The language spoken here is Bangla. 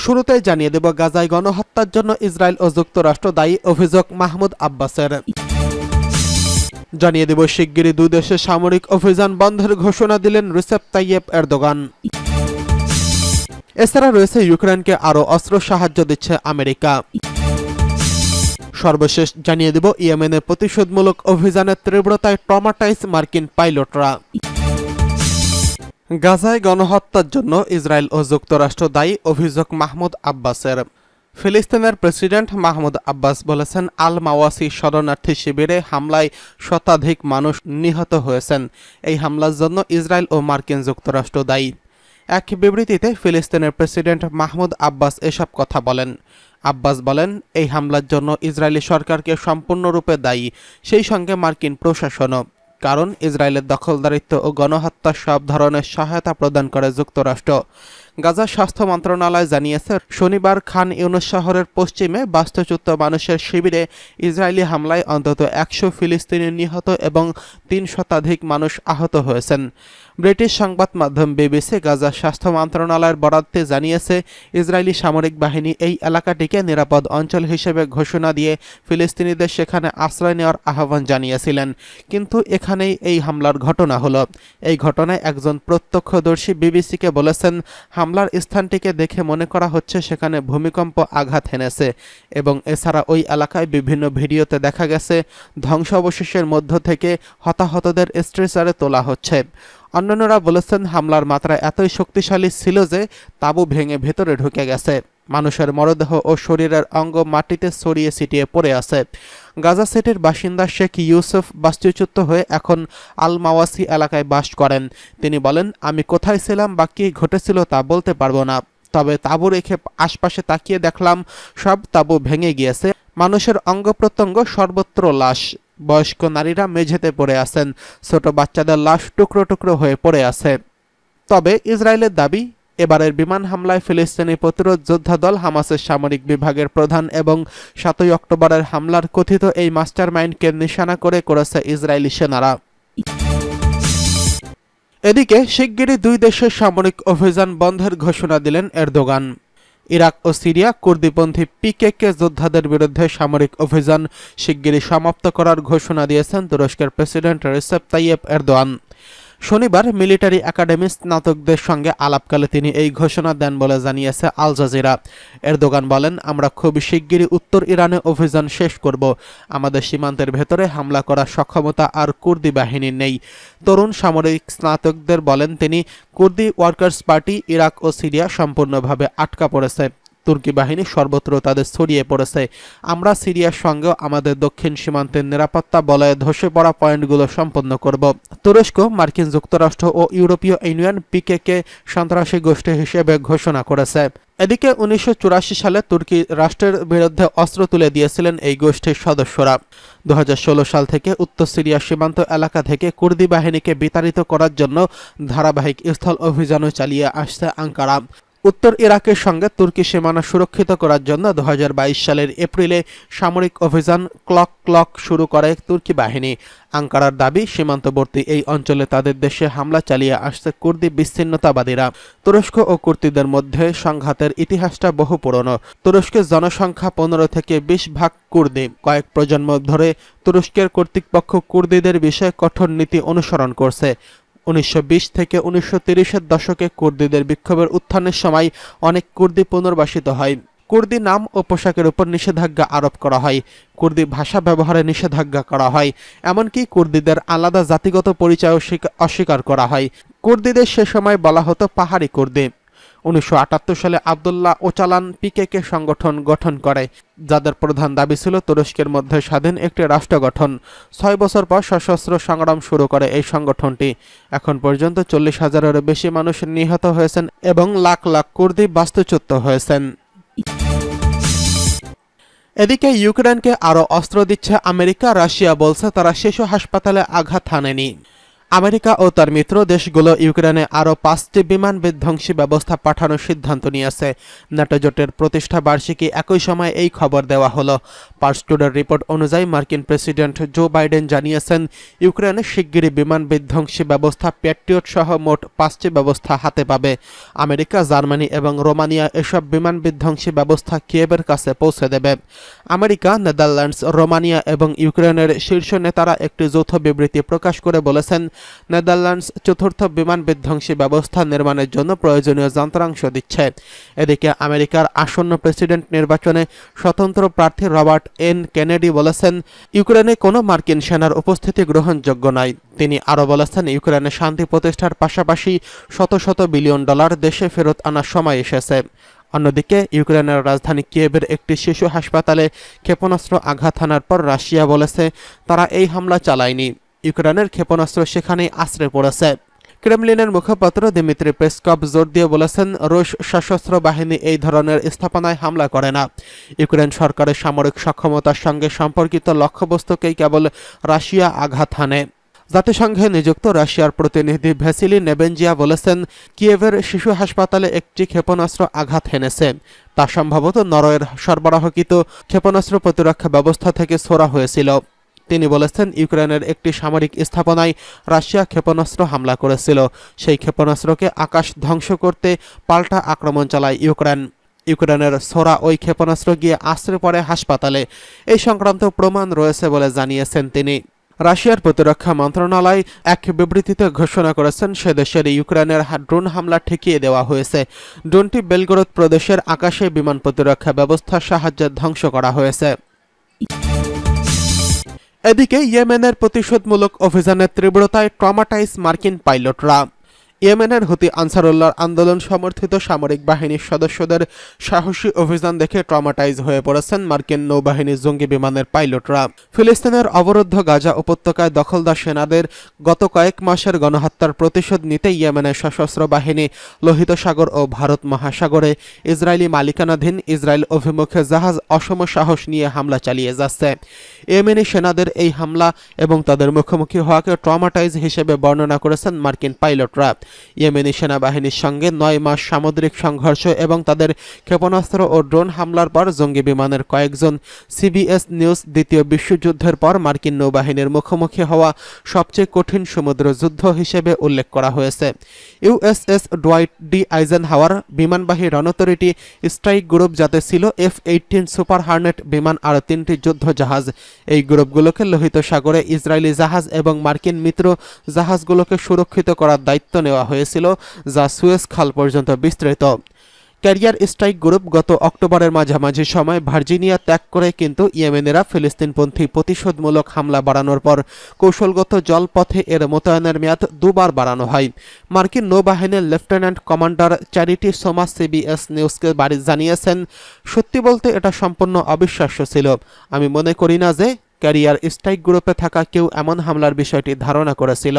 শুরুতেই জানিয়ে দেব গাজায় গণহত্যার জন্য ইসরায়েল ও যুক্তরাষ্ট্র দায়ী, অভিযোগ মাহমুদ আব্বাসের। জানিয়ে দেব শিগগিরই দুই দেশের সামরিক অভিযান বন্ধের ঘোষণা দিলেন রিসেপ তাইয়েপ এরদোগান। এছাড়া রয়েছে ইউক্রেনকে আরও অস্ত্র সাহায্য দিচ্ছে আমেরিকা। সর্বশেষ জানিয়ে দেব ইয়েমেনের প্রতিশোধমূলক অভিযানের তীব্রতায় ট্রমাটাইজ মার্কিন পাইলটরা। গাজায় গণহত্যার জন্য ইসরায়েল ও যুক্তরাষ্ট্র দায়ী, অভিযোগ মাহমুদ আব্বাসের। ফিলিস্তিনের প্রেসিডেন্ট মাহমুদ আব্বাস বলেছেন, আল মাওয়াসি শরণার্থী শিবিরে হামলায় শতাধিক মানুষ নিহত হয়েছেন। এই হামলার জন্য ইসরায়েল ও মার্কিন যুক্তরাষ্ট্র দায়ী। এক বিবৃতিতে ফিলিস্তিনের প্রেসিডেন্ট মাহমুদ আব্বাস এসব কথা বলেন। আব্বাস বলেন, এই হামলার জন্য ইসরায়েলি সরকারকে সম্পূর্ণরূপে দায়ী, সেই সঙ্গে মার্কিন প্রশাসনও। কারণ ইসরায়েলের দখলদারিত্ব ও গণহত্যার সব ধরনের সহায়তা প্রদান করে যুক্তরাষ্ট্র। গাজা স্বাস্থ্য মন্ত্রণালয় জানিয়েছে, শনিবার খান ইউনুস শহরের পশ্চিমে বাস্তুচ্যুত মানুষের শিবিরে ইসরায়েলি হামলায় অন্তত 100 ফিলিস্তিনি নিহত এবং 3 শতাধিক মানুষ আহত হয়েছেন। ব্রিটিশ সংবাদ মাধ্যম বিবিসি গাজা স্বাস্থ্য মন্ত্রণালয়ের বরাদ্দে জানিয়েছে, ইসরায়েলি সামরিক বাহিনী এই এলাকাটিকে নিরাপদ অঞ্চল হিসেবে ঘোষণা দিয়ে ফিলিস্তিনিদের সেখানে আশ্রয় নেওয়ার আহ্বান জানিয়েছিলেন। কিন্তু এখানেই এই হামলার ঘটনা হলো। এই ঘটনায় একজন প্রত্যক্ষদর্শী বিবিসিকে বলেছেন, হামলার স্থানটিকে দেখে মনে করা হচ্ছে সেখানে ভূমিকম্প আঘাত হেনেছে এবং এছাড়া ওই এলাকায় বিভিন্ন ভিডিওতে দেখা গেছে ধ্বংসাবশেষের মধ্য থেকে হতাহতদের স্ট্রেচারে তোলা হচ্ছে। অন্যান্যরা বলেছেন, হামলার মাত্রা এতই শক্তিশালী ছিল যে তাঁবু ভেঙে ভেতরে ঢুকে গেছে। মানুষের মরদেহ ও শরীরের অঙ্গ মাটিতে ছড়িয়ে ছিটিয়ে পড়ে আছে। গাজা সিটির বাসিন্দা শেখ ইউসুফ বাস্তুচ্যুত হয়ে এখন আল মাওয়াসি এলাকায় বাস করেন। তিনি বলেন, আমি কোথায় ছিলাম বা কী ঘটেছিল তা বলতে পারবো না, তবে তাঁবু রেখে আশপাশে তাকিয়ে দেখলাম সব তাঁবু ভেঙে গিয়েছে। মানুষের অঙ্গ প্রত্যঙ্গ, সর্বত্র লাশ। বয়স্ক নারীরা মেঝেতে পড়ে আছেন, ছোট বাচ্চাদের লাশ টুকরো টুকরো হয়ে পড়ে আছে। তবে ইসরায়েলের দাবি, এবারের বিমান হামলায় ফিলিস্তিনি প্রতিরোধ যোদ্ধা দল হামাসের সামরিক বিভাগের প্রধান এবং 7ই অক্টোবরের হামলার কথিত এই মাস্টারমাইন্ডকে নিশানা করেছে ইসরায়েলি সেনারা। এদিকে শিগগিরই দুই দেশের সামরিক অভিযান বন্ধের ঘোষণা দিলেন এরদোগান। ইরাক ও সিরিয়া কুর্দিপন্থী পিকেকে যোদ্ধাদের বিরুদ্ধে সামরিক অভিযান শিগগিরই সমাপ্ত করার ঘোষণা দিয়েছেন তুরস্কের প্রেসিডেন্ট রিসেপ তাইয়েপ এরদোয়ান। শনিবার মিলিটারি একাডেমি স্নাতকদের সঙ্গে আলাপকালে তিনি এই ঘোষণা দেন বলে জানিয়েছে আল জাজিরা। এরদোগান বলেন, আমরা খুব শিগগিরই উত্তর ইরানে অভিযান শেষ করব। আমাদের সীমান্তের ভেতরে হামলা করার সক্ষমতা আর কুর্দি বাহিনীর নেই। তরুণ সামরিক স্নাতকদের বলেন তিনি, কুর্দি ওয়ার্কার্স পার্টি ইরাক ও সিরিয়া সম্পূর্ণভাবে আটকা পড়েছে। তুর্কি বাহিনী সর্বত্র তাদের ছড়িয়ে পড়েছে। আমরা সিরিয়ার সঙ্গেও আমাদের দক্ষিণ সীমান্তের নিরাপত্তা বলয়ে ধসে পড়া পয়েন্টগুলো সম্পন্ন করব। তুরস্ক, মার্কিন যুক্তরাষ্ট্র ও ইউরোপীয় ইউনিয়ন পিকেকে সন্ত্রাসী গোষ্ঠী হিসেবে ঘোষণা করেছে। এদিকে 1984 সালে তুর্কি রাষ্ট্রের বিরুদ্ধে অস্ত্র তুলে দিয়েছিলেন এই গোষ্ঠীর সদস্যরা। 2016 সাল থেকে উত্তর সিরিয়ার সীমান্ত এলাকা থেকে কুর্দি বাহিনীকে বিতাড়িত করার জন্য ধারাবাহিক স্থল অভিযানও চালিয়ে আসছে আঙ্কারা। উত্তর ইরাকের সঙ্গে তুর্কি সীমানা সুরক্ষিত করার জন্য 2022 সালের এপ্রিলে সামরিক অভিযান ক্লক শুরু করে তুর্কি বাহিনী। আঙ্কারার দাবি, সীমান্তবর্তী এই অঞ্চলে তাদের দেশে হামলা চালিয়ে আসছে কুর্দি বিচ্ছিন্নতাবাদীরা। তুরস্ক ও কুর্দিদের মধ্যে সংঘাতের ইতিহাসটা বহু পুরনো। তুরস্কের জনসংখ্যা 15 থেকে 20 ভাগ কুর্দি। কয়েক প্রজন্ম ধরে তুরস্কের কর্তৃপক্ষ কুর্দিদের বিষয়ে কঠোর নীতি অনুসরণ করছে। 1920 থেকে 1930-এর দশকে কুর্দিদের বিক্ষোভের উত্থানের সময় অনেক কুর্দি পুনর্বাসিত হয়। কুর্দি নাম ও পোশাকের উপর নিষেধাজ্ঞা আরোপ করা হয়। কুর্দি ভাষা ব্যবহারে নিষেধাজ্ঞা করা হয়। এমনকি কুর্দিদের আলাদা জাতিগত পরিচয় অস্বীকার করা হয়। কুর্দিদের সে সময় বলা হতো পাহাড়ি কুর্দি। 1978 সালে আবদুল্লাহ ওচালান পিকেকে সংগঠন গঠন করে, যাদের প্রধান দাবি ছিল তুরস্কের মধ্যে স্বাধীন একটি রাষ্ট্র গঠন। 6 বছর পর সশস্ত্র সংগ্রাম শুরু করে এই সংগঠনটি। এখন পর্যন্ত 40,000-এরও বেশি মানুষ নিহত হয়েছেন এবং লাখ লাখ কুর্দি বাস্তুচ্যুত হয়েছেন। এদিকে ইউক্রেনকে আরও অস্ত্র দিচ্ছে আমেরিকা। রাশিয়া বলছে তারা শিশু হাসপাতালে আঘাত হানেনি। আমেরিকা ও তার মিত্র দেশগুলো ইউক্রেনে আরও 5টি বিমান বিধ্বংসী ব্যবস্থা পাঠানোর সিদ্ধান্ত নিয়েছে। ন্যাটো জোটের প্রতিষ্ঠা বার্ষিকী একই সময় এই খবর দেওয়া হলো। পার্স টুডের রিপোর্ট অনুযায়ী মার্কিন প্রেসিডেন্ট জো বাইডেন জানিয়েছেন ইউক্রেনে শিগগিরই বিমান বিধ্বংসী ব্যবস্থা প্যাট্রিয়ট সহ মোট 5টি ব্যবস্থা হাতে পাবে। আমেরিকা, জার্মানি এবং রোমানিয়া এসব বিমান বিধ্বংসী ব্যবস্থা কিয়েভের কাছে পৌঁছে দেবে। আমেরিকা, নেদারল্যান্ডস, রোমানিয়া এবং ইউক্রেনের শীর্ষ নেতারা একটি যৌথ বিবৃতি প্রকাশ করে বলেছেন, নেদারল্যান্ডস চতুর্থ বিমান বিধ্বংসী ব্যবস্থা নির্মাণের জন্য প্রয়োজনীয় যন্ত্রাংশ দিচ্ছে। এদিকে আমেরিকার আসন্ন প্রেসিডেন্ট নির্বাচনে স্বতন্ত্র প্রার্থী রবার্ট এন কেনেডি বলেছেন, ইউক্রেনে কোনো মার্কিন সেনার উপস্থিতি গ্রহণযোগ্য নয়। তিনি আরও বলেছেন, ইউক্রেনে শান্তি প্রতিষ্ঠার পাশাপাশি শত শত বিলিয়ন ডলার দেশে ফেরত আনার সময় এসেছে। অন্যদিকে ইউক্রেনের রাজধানী কিয়েভের একটি শিশু হাসপাতালে ক্ষেপণাস্ত্র আঘাত হানার পর রাশিয়া বলেছে তারা এই হামলা চালায়নি। ইউক্রেনের ক্ষেপণাস্ত্র সেখানেই আশ্রয় পড়েছে। ক্রেমলিনের মুখপাত্র দিমিত্রি পেসকভ জোর দিয়ে বলেছেন, রুশ সশস্ত্র বাহিনী এই ধরনের স্থাপনায় হামলা করে না। ইউক্রেন সরকারের সামরিক সক্ষমতার সঙ্গে সম্পর্কিত লক্ষ্যবস্তুকেই কেবল রাশিয়া আঘাত হানে। জাতিসংঘে নিযুক্ত রাশিয়ার প্রতিনিধি ভ্যাসিলি নেবেনজিয়া বলেছেন, কিয়েভের শিশু হাসপাতালে একটি ক্ষেপণাস্ত্র আঘাত হেনেছে। তা সম্ভবত নরওয়ের সরবরাহকৃত ক্ষেপণাস্ত্র প্রতিরক্ষা ব্যবস্থা থেকে ছোড়া হয়েছিল। তিনি বলেছেন, ইউক্রেনের একটি সামরিক স্থাপনায় রাশিয়া ক্ষেপণাস্ত্র হামলা করেছিল। সেই ক্ষেপণাস্ত্রকে আকাশ ধ্বংস করতে পাল্টা আক্রমণ চালায় ইউক্রেন। ইউক্রেনের ছোড়া ওই ক্ষেপণাস্ত্র গিয়ে আশ্রয় পড়ে হাসপাতালে। এই সংক্রান্ত প্রমাণ রয়েছে বলে জানিয়েছেন তিনি। রাশিয়ার প্রতিরক্ষা মন্ত্রণালয় এক বিবৃতিতে ঘোষণা করেছেন, সে দেশের ইউক্রেনের ড্রোন হামলা ঠেকিয়ে দেওয়া হয়েছে। ড্রোনটি বেলগরদ প্রদেশের আকাশে বিমান প্রতিরক্ষা ব্যবস্থার সাহায্যে ধ্বংস করা হয়েছে। এদিকে ইয়েমেনের প্রতিশোধমূলক অভিযানের তীব্রতায় ট্রমাটাইজ মার্কিন পাইলটরা। ইয়েমেনের হুতি আনসারুল্লাহর আন্দোলন সমর্থিত সামরিক বাহিনীর সদস্যদের সাহসী অভিযান দেখে ট্রমাটাইজ হয়ে পড়েছেন মার্কিন নৌবাহিনীর জঙ্গি বিমানের পাইলটরা। ফিলিস্তিনের অবরুদ্ধ গাজা উপত্যকায় দখলদার সেনাদের গত কয়েক মাসের গণহত্যার প্রতিশোধ নিতে ইয়েমেনের সশস্ত্র বাহিনী লোহিত সাগর ও ভারত মহাসাগরে ইসরায়েলি মালিকানাধীন ইসরায়েল অভিমুখে জাহাজ অসম সাহস নিয়ে হামলা চালিয়ে যাচ্ছে। ইয়েমেনি সেনাদের এই হামলা এবং তাদের মুখোমুখি হওয়াকে ট্রমাটাইজ হিসেবে বর্ণনা করেছেন মার্কিন পাইলটরা। ইয়েমেনি সেনাবাহিনীর সঙ্গে 9 মাস সামুদ্রিক সংঘর্ষ এবং তাদের ক্ষেপণাস্ত্র ও ড্রোন হামলার পর জঙ্গি বিমানের কয়েকজন সিবিএস নিউজ দ্বিতীয় বিশ্বযুদ্ধের পর মার্কিন নৌবাহিনীর মুখোমুখি হওয়া সবচেয়ে কঠিন সমুদ্র যুদ্ধ হিসেবে উল্লেখ করা হয়েছে। ইউএসএস ডোয়াইট ডি আইজেনহাওয়ার বিমানবাহী রণতরীটি স্ট্রাইক গ্রুপ, যাতে ছিল F-18 সুপার হার্নেট বিমান আর 3টি যুদ্ধ জাহাজ। এই গ্রুপগুলোকে লোহিত সাগরে ইসরায়েলি জাহাজ এবং মার্কিন মিত্র জাহাজগুলোকে সুরক্ষিত করার দায়িত্ব নেওয়া হয়েছিল, যা সুয়েজ খাল পর্যন্ত বিস্তৃত। ক্যারিয়ার স্ট্রাইক গ্রুপ গত অক্টোবরের মাঝামাঝি সময় ভার্জিনিয়া ত্যাগ করে, কিন্তু ইয়েমেনেরা ফিলিস্তিনপন্থী প্রতিশোধমূলক হামলা বাড়ানোর পর কৌশলগত জলপথে এর মোতায়েনের মেয়াদ 2 বার বাড়ানো হয়। মার্কিন নৌবাহিনীর lieutenant commander Charity Somas CBS নিউজকে জানিয়েছেন, সত্যি বলতে এটা সম্পূর্ণ অবিশ্বাস্য ছিল। আমি মনে করি না যে ক্যারিয়ার স্ট্রাইক গ্রুপে থাকা কেউ এমন হামলার বিষয়টি ধারণা করেছিল।